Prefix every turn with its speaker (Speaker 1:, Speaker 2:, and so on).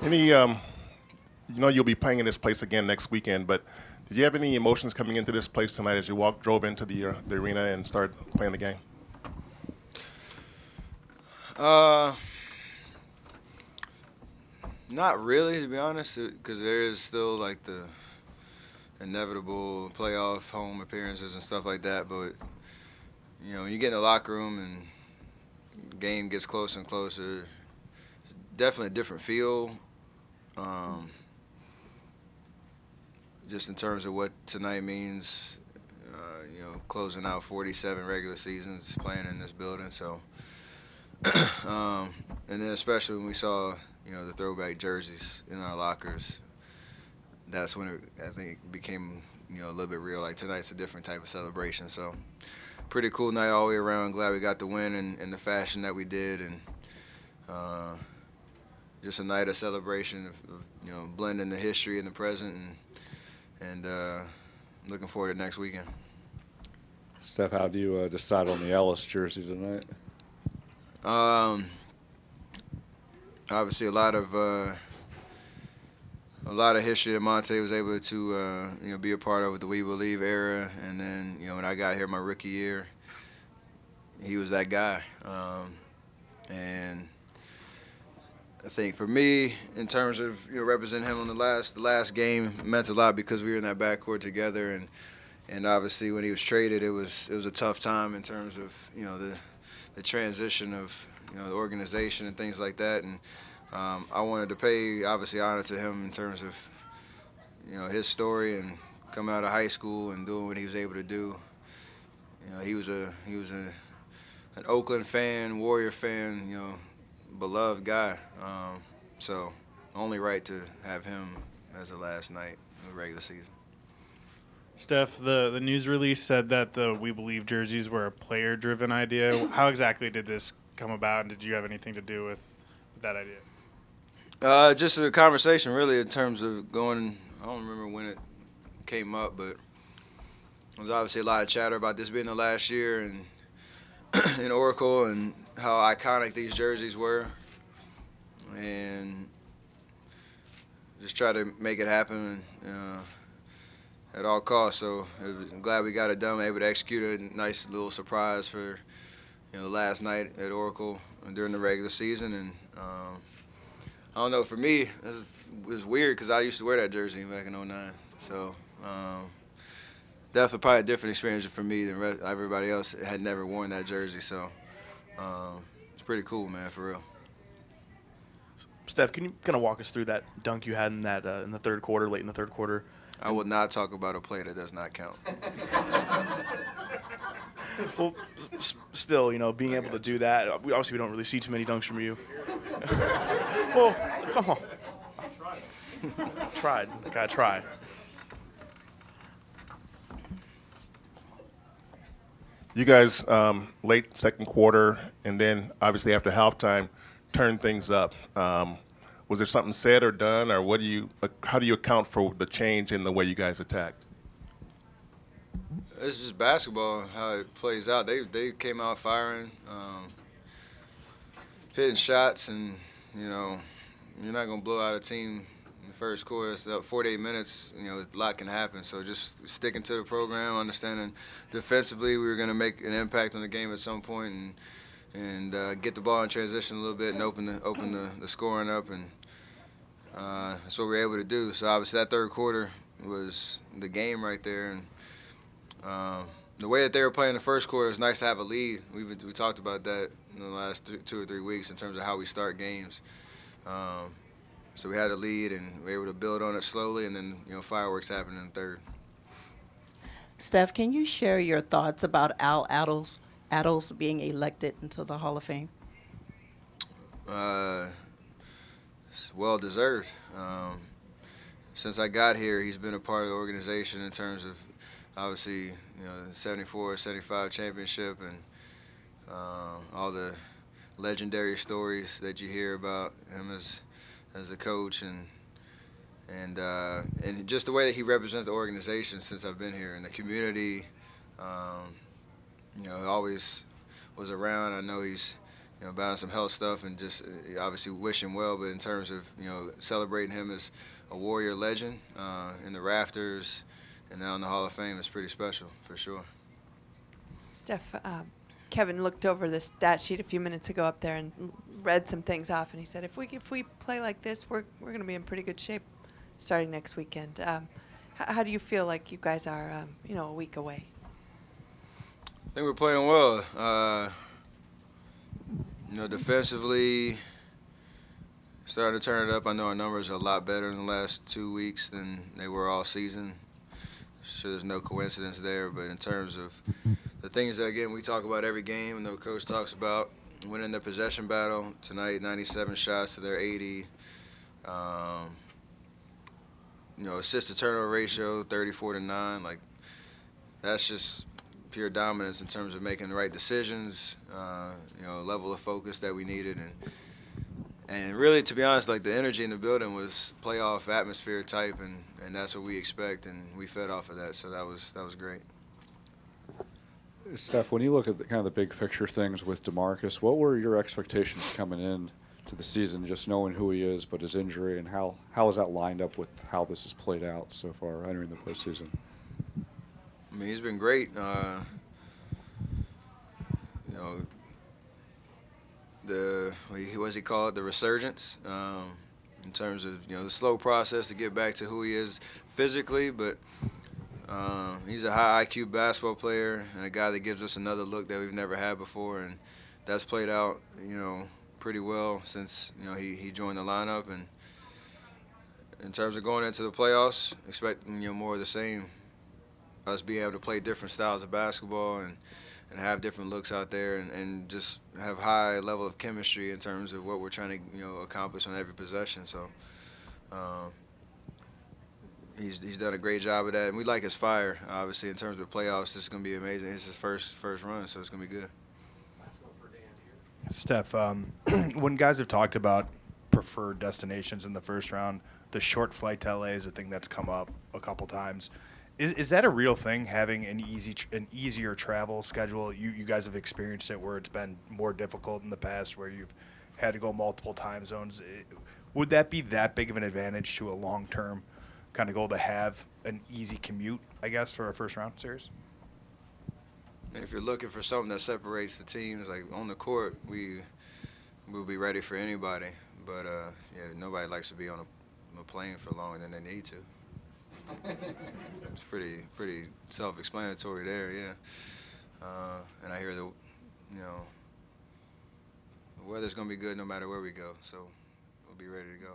Speaker 1: Any, you'll be playing in this place again next weekend, but did you have any emotions coming into this place tonight as you drove into the arena and started playing the game?
Speaker 2: Uh, Not really, to be honest, because there is still like the inevitable playoff home appearances and stuff like that. But when you get in the locker room and the game gets closer and closer, it's definitely a different feel. Um, just in terms of what tonight means, closing out 47 regular seasons playing in this building. So, and then especially when we saw, the throwback jerseys in our lockers, that's when I think it became, a little bit real. Like tonight's a different type of celebration. So, pretty cool night all the way around. Glad we got the win in the fashion that we did, and uh, just a night of celebration of blending the history and the present, and looking forward to next weekend.
Speaker 3: Steph, how do you decide on the Ellis jersey tonight?
Speaker 2: Obviously, a lot of history that Monte was able to be a part of with the We Believe era, and then when I got here my rookie year, he was that guy, and I think for me, in terms of representing him on the last game, meant a lot because we were in that backcourt together, and obviously when he was traded, it was a tough time in terms of the transition of the organization and things like that, and I wanted to pay obviously honor to him in terms of his story and coming out of high school and doing what he was able to do. He was an Oakland fan, Warrior fan, beloved guy. So only right to have him as the last night of the regular season.
Speaker 4: Steph, the news release said that the We Believe jerseys were a player-driven idea. How exactly did this come about, and did you have anything to do with that idea?
Speaker 2: Just a conversation, really, in terms of going. I don't remember when it came up, but there was obviously a lot of chatter about this being the last year and in Oracle and how iconic these jerseys were, and just try to make it happen at all costs. So I'm glad we got it done, able to execute a nice little surprise for the last night at Oracle during the regular season. And I don't know, for me, it was weird because I used to wear that jersey back in '09. So definitely probably a different experience for me than everybody else had never worn that jersey. So it's pretty cool, man, for real.
Speaker 5: Steph, can you kind of walk us through that dunk you had in that in the third quarter, late in the third quarter?
Speaker 2: I will not talk about a play that does not count.
Speaker 5: Well, still, being able to do that, we don't really see too many dunks from you. Well, come on. Tried. Gotta try.
Speaker 1: You guys, late second quarter, and then obviously after halftime, turned things up. Was there something said or done, or how do you account for the change in the way you guys attacked?
Speaker 2: It's just basketball, how it plays out. They came out firing, hitting shots, and you're not gonna blow out a team in the first quarter. It's up 48 minutes. A lot can happen. So just sticking to the program, understanding defensively we were gonna make an impact on the game at some point, and get the ball in transition a little bit and open the scoring up, and that's what we were able to do. So obviously that third quarter was the game right there, and the way that they were playing the first quarter, it's nice to have a lead. We talked about that in the last 2 or 3 weeks in terms of how we start games. So we had a lead, and we were able to build on it slowly, and then fireworks happened in the third.
Speaker 6: Steph, can you share your thoughts about Al Attles being elected into the Hall of Fame?
Speaker 2: It's well deserved. Since I got here, he's been a part of the organization in terms of obviously the 74, 75 championship, and all the legendary stories that you hear about him as a coach, and just the way that he represents the organization since I've been here, and the community. Always was around. I know he's balance some health stuff and just obviously wish him well. But in terms of celebrating him as a Warrior legend in the rafters and now in the Hall of Fame is pretty special for sure.
Speaker 7: Steph, Kevin looked over the stat sheet a few minutes ago up there and read some things off, and he said, if we play like this, we're going to be in pretty good shape starting next weekend. How do you feel like you guys are, a week away?
Speaker 2: I think we're playing well. Defensively, starting to turn it up. I know our numbers are a lot better in the last 2 weeks than they were all season. Sure, there's no coincidence there, but in terms of the things that, again, we talk about every game and the coach talks about, winning the possession battle tonight, 97 shots to their 80. Assist to turnover ratio, 34-9. Like, that's just pure dominance in terms of making the right decisions, level of focus that we needed. And really, to be honest, like the energy in the building was playoff atmosphere type, and that's what we expect, and we fed off of that, so that was great.
Speaker 3: Steph, when you look at kind of the big picture things with DeMarcus, what were your expectations coming in to the season, just knowing who he is, but his injury, and how has that lined up with how this has played out so far entering the postseason?
Speaker 2: I mean, he's been great. What's he call it? The resurgence. In terms of the slow process to get back to who he is physically, but he's a high IQ basketball player and a guy that gives us another look that we've never had before, and that's played out pretty well since he joined the lineup. And in terms of going into the playoffs, expect more of the same. Us being able to play different styles of basketball and have different looks out there and just have high level of chemistry in terms of what we're trying to accomplish on every possession. So he's done a great job of that, and we like his fire. Obviously, in terms of playoffs, this is going to be amazing. It's his first run, so it's going to be good.
Speaker 8: Steph, when guys have talked about preferred destinations in the first round, the short flight to LA is a thing that's come up a couple times. Is that a real thing, having an easier travel schedule? You guys have experienced it where it's been more difficult in the past, where you've had to go multiple time zones. Would that be that big of an advantage to a long-term kind of goal to have an easy commute, I guess, for a first-round series?
Speaker 2: If you're looking for something that separates the teams, like on the court, we'll be ready for anybody. But nobody likes to be on a plane for longer than they need to. It's pretty self-explanatory there, yeah. And I hear the weather's gonna be good no matter where we go, so we'll be ready to go.